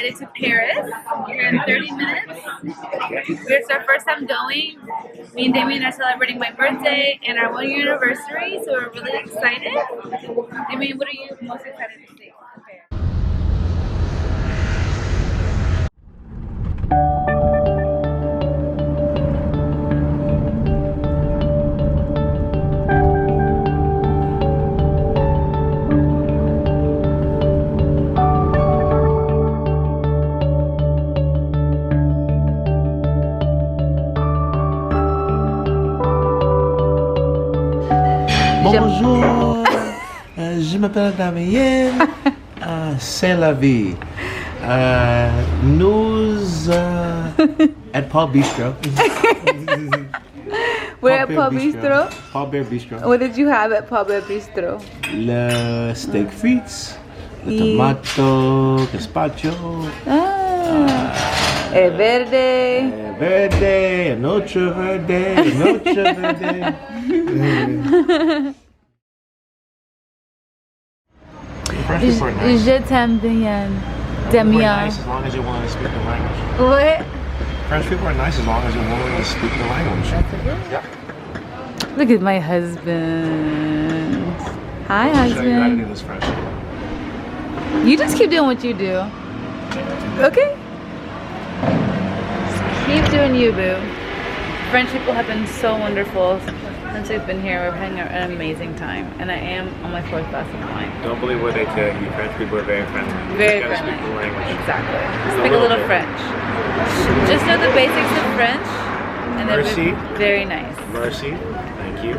headed to Paris. We're in 30 minutes. It's our first time going. Me and Damien are celebrating my birthday and our 1 year anniversary, so we're really excited. Damien, what are you most excited to see? Bonjour, je m'appelle Damien, c'est la vie. Nous at Paul Bistro. We're at Paul Bistro. Paul Bear Bistro. What did you have at Paul Bear Bistro? Le steak frites, le tomato gazpacho. El verde. Verde, noche verde, noche verde. French people are nice. Je t'aime bien. French people are nice as long as you're willing to speak the language. What? French people are nice as long as you're willing to speak the language. That's a good. Yeah. Look at my husband. Hi, I'll show you how to do husband. this French. You just keep doing what you do. Okay? Keep doing you, boo. French people have been so wonderful since we've been here. We're having an amazing time. And I am on my 4th glass of wine. Don't believe what they tell you. French people are very friendly. Very you just gotta friendly. speak the language. Exactly. Just Speak a little bit. French. Just know the basics of French. And they're Merci. very nice. Merci. Thank you.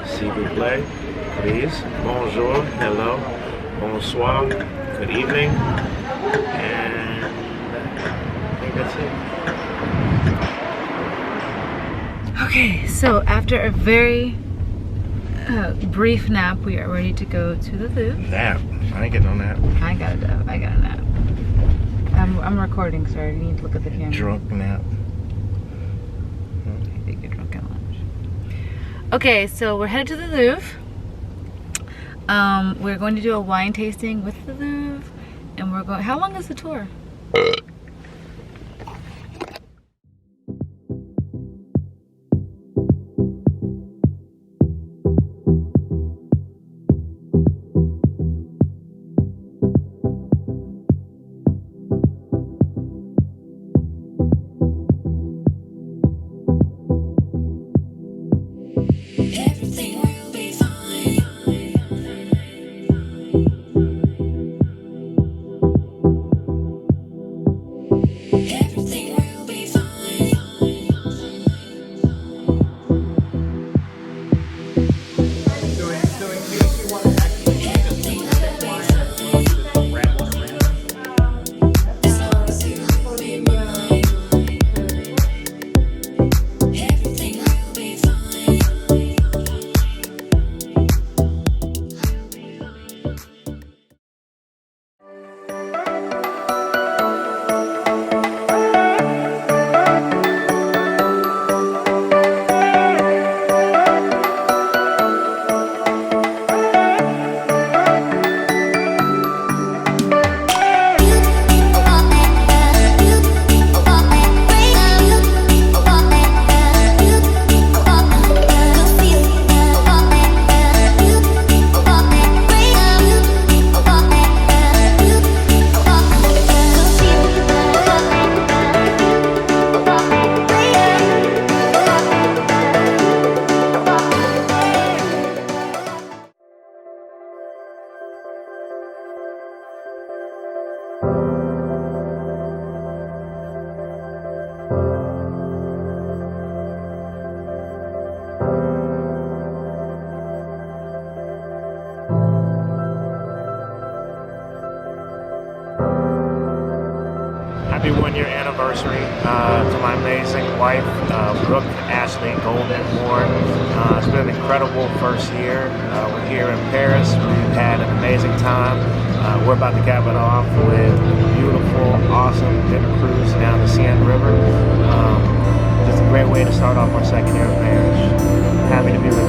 S'il vous plaît. Please. Bonjour. Hello. Bonsoir. Good evening. And I think that's it. Okay, so after a very brief nap, we are ready to go to the Louvre. Nap. I ain't getting on that. I got a nap. I'm recording, so I need to look at the camera. Drunk nap. Take a drunk at lunch. Okay, so we're headed to the Louvre. We're going to do a wine tasting with the Louvre, and we're going. How long is the tour? Happy 1 year anniversary to my amazing wife, Brooke Ashley Goldman Moore. It's been an incredible first year. We're here in Paris. We've had an amazing time. We're about to cap it off with a beautiful, awesome dinner cruise down the Seine River. Just a great way to start off our second year of marriage. Happy to be with